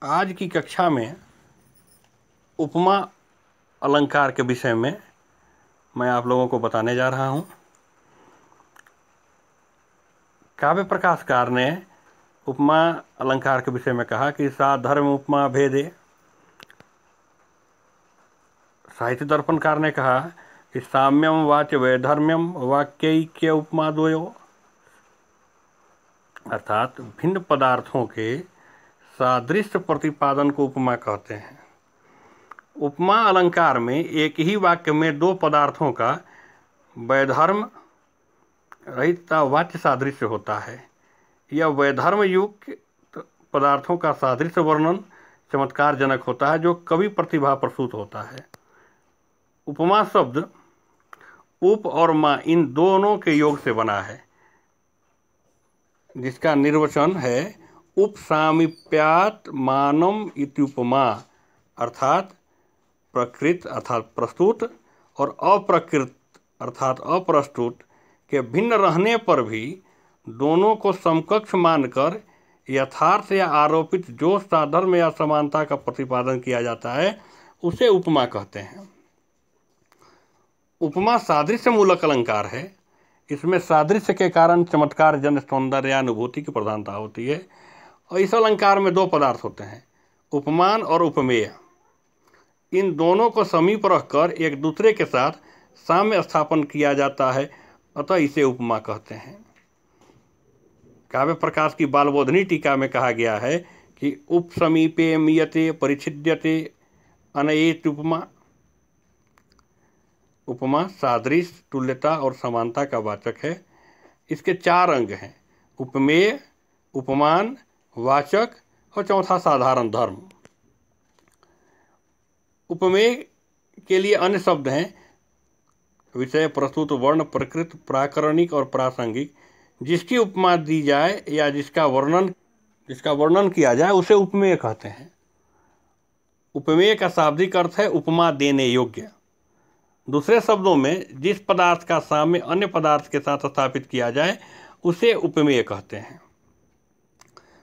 आज की कक्षा में उपमा अलंकार के विषय में मैं आप लोगों को बताने जा रहा हूँ। काव्य प्रकाशकार ने उपमा अलंकार के विषय में कहा कि साधर्म उपमा भेदे। साहित्य दर्पणकार ने कहा कि साम्यम वाच्य वैधर्म्यम वाक्यैक्य उपमा द्वयो, अर्थात भिन्न पदार्थों के सादृश्य प्रतिपादन को उपमा कहते हैं। उपमा अलंकार में एक ही वाक्य में दो पदार्थों का वैधर्म रहित वाच्य सादृश्य होता है। यह वैधर्म युक्त पदार्थों का सादृश्य वर्णन चमत्कारजनक होता है, जो कवि प्रतिभा प्रसूत होता है। उपमा शब्द उप और मा इन दोनों के योग से बना है, जिसका निर्वचन है उपसामीप्यात् मानम इत्युपमा, अर्थात प्रकृत अर्थात प्रस्तुत और अप्रकृत अर्थात अप्रस्तुत के भिन्न रहने पर भी दोनों को समकक्ष मानकर यथार्थ या आरोपित जो साधर्म या समानता का प्रतिपादन किया जाता है उसे उपमा कहते हैं। उपमा सादृश्य मूलक अलंकार है। इसमें सादृश्य के कारण चमत्कार जन सौंदर्य या अनुभूति की प्रधानता होती है। और इस अलंकार में दो पदार्थ होते हैं, उपमान और उपमेय। इन दोनों को समीप रखकर एक दूसरे के साथ साम्य स्थापन किया जाता है, अतः इसे उपमा कहते हैं। काव्य प्रकाश की बालबोधनी टीका में कहा गया है कि उपसमीपे मीयते परिच्छिद्यते अनयेत उपमा। उपमा सादृश्य, तुल्यता और समानता का वाचक है। इसके चार अंग हैं, उपमेय, उपमान, वाचक और चौथा साधारण धर्म। उपमेय के लिए अन्य शब्द हैं विषय, प्रस्तुत, वर्ण, प्रकृत, प्राकरणिक और प्रासंगिक। जिसकी उपमा दी जाए या जिसका वर्णन किया जाए उसे उपमेय कहते हैं। उपमेय का शाब्दिक अर्थ है उपमा देने योग्य। दूसरे शब्दों में जिस पदार्थ का साम्य अन्य पदार्थ के साथ स्थापित किया जाए उसे उपमेय कहते हैं।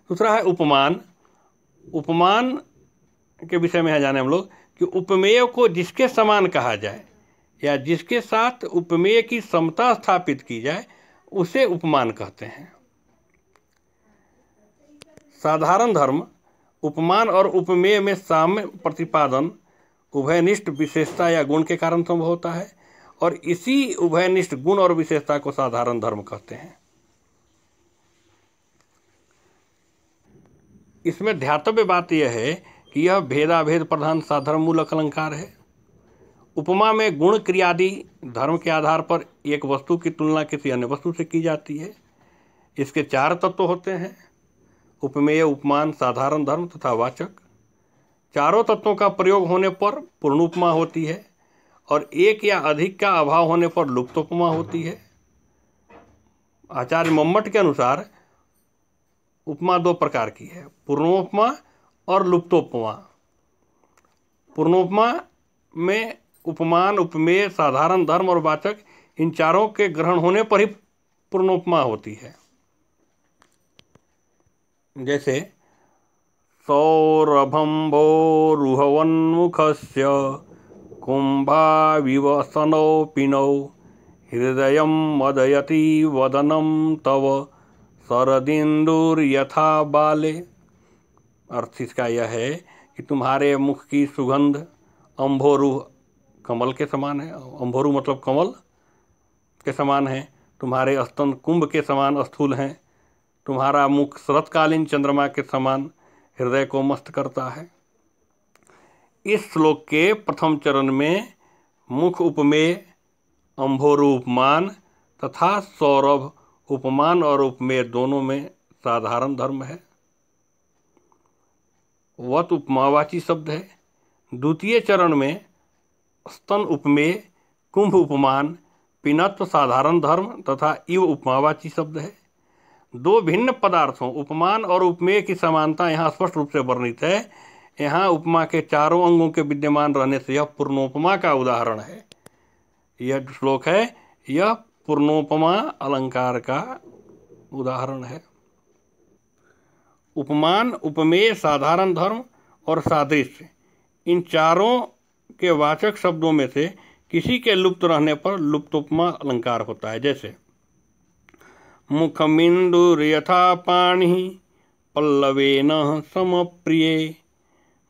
दूसरा है उपमान। उपमान के विषय में है जाने हम लोग कि उपमेय को जिसके समान कहा जाए या जिसके साथ उपमेय की समता स्थापित की जाए उसे उपमान कहते हैं। साधारण धर्म उपमान और उपमेय में साम्य प्रतिपादन उभयनिष्ठ विशेषता या गुण के कारण संभव होता है, और इसी उभयनिष्ठ गुण और विशेषता को साधारण धर्म कहते हैं। इसमें ध्यातव्य बात यह है कि यह भेदाभेद प्रधान साधर्म मूलक अलंकार है। उपमा में गुण क्रियादि धर्म के आधार पर एक वस्तु की तुलना किसी अन्य वस्तु से की जाती है। इसके चार तत्व होते हैं, उपमेय, उपमान, साधारण धर्म तथा वाचक। चारों तत्वों का प्रयोग होने पर पूर्ण उपमा होती है और एक या अधिक का अभाव होने पर लुप्त उपमा होती है। आचार्य मम्मट के अनुसार उपमा दो प्रकार की है, पूर्णोपमा और लुप्तोपमा। पूर्णोपमा में उपमान, उपमेय, साधारण धर्म और वाचक इन चारों के ग्रहण होने पर ही पूर्णोपमा होती है। जैसे सौरभंबोरुहवन्मुखस्य कुंभाविवसनौ पिनौ हृदयं मदयति वदनं तव शरदिन्दुर्यथा बाले। अर्थ इसका यह है कि तुम्हारे मुख की सुगंध अम्भोरु कमल के समान है, अम्भोरु मतलब कमल के समान है। तुम्हारे स्तन कुंभ के समान स्थूल हैं। तुम्हारा मुख शरतकालीन चंद्रमा के समान हृदय को मस्त करता है। इस श्लोक के प्रथम चरण में मुख उपमेय, अम्भोरु उपमान तथा सौरभ उपमान और उपमेय दोनों में साधारण धर्म है। वत उपमावाची शब्द है। द्वितीय चरण में स्तन उपमेय, कुंभ उपमान, पिनत्व साधारण धर्म तथा इव उपमावाची शब्द है। दो भिन्न पदार्थों उपमान और उपमेय की समानता यहाँ स्पष्ट रूप से वर्णित है। यहाँ उपमा के चारों अंगों के विद्यमान रहने से यह पूर्णोपमा का उदाहरण है। यह श्लोक है, यह पूर्णोपमा अलंकार का उदाहरण है। उपमान, उपमेय, साधारण धर्म और सादृश्य, इन चारों के वाचक शब्दों में से किसी के लुप्त रहने पर लुप्तोपमा अलंकार होता है। जैसे मुखमिन्दुर्यथा पाणिः पल्लवेन समप्रिये,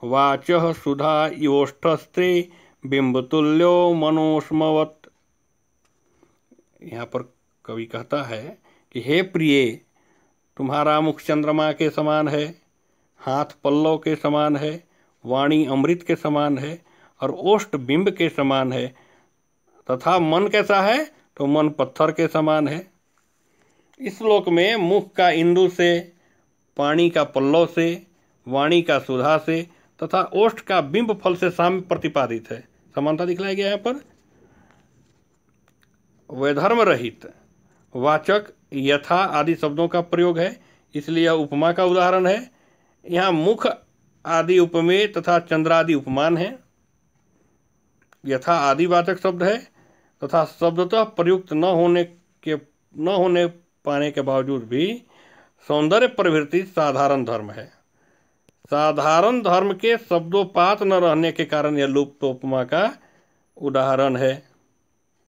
वाचः सुधा इवोष्ठस्त्रे बिंबतुल्यो मनोस्मवत्। यहाँ पर कवि कहता है कि हे प्रिय, तुम्हारा मुख चंद्रमा के समान है, हाथ पल्लव के समान है, वाणी अमृत के समान है और ओष्ठ बिंब के समान है, तथा मन कैसा है तो मन पत्थर के समान है। इस श्लोक में मुख का इंदु से, पाणी का पल्लव से, वाणी का सुधा से तथा ओष्ठ का बिंब फल से साम्य प्रतिपादित है, समानता दिखलाया गया। यहाँ पर वैधर्म रहित, वाचक, यथा आदि शब्दों का प्रयोग है, इसलिए यह उपमा का उदाहरण है। यहाँ मुख आदि उपमेय तथा चंद्रादि उपमान है। यथा आदि वाचक शब्द है तथा शब्दतः प्रयुक्त न होने पाने के बावजूद भी सौंदर्य प्रवृत्ति साधारण धर्म है। साधारण धर्म के शब्दोपात न रहने के कारण यह लुप्त उपमा का उदाहरण है।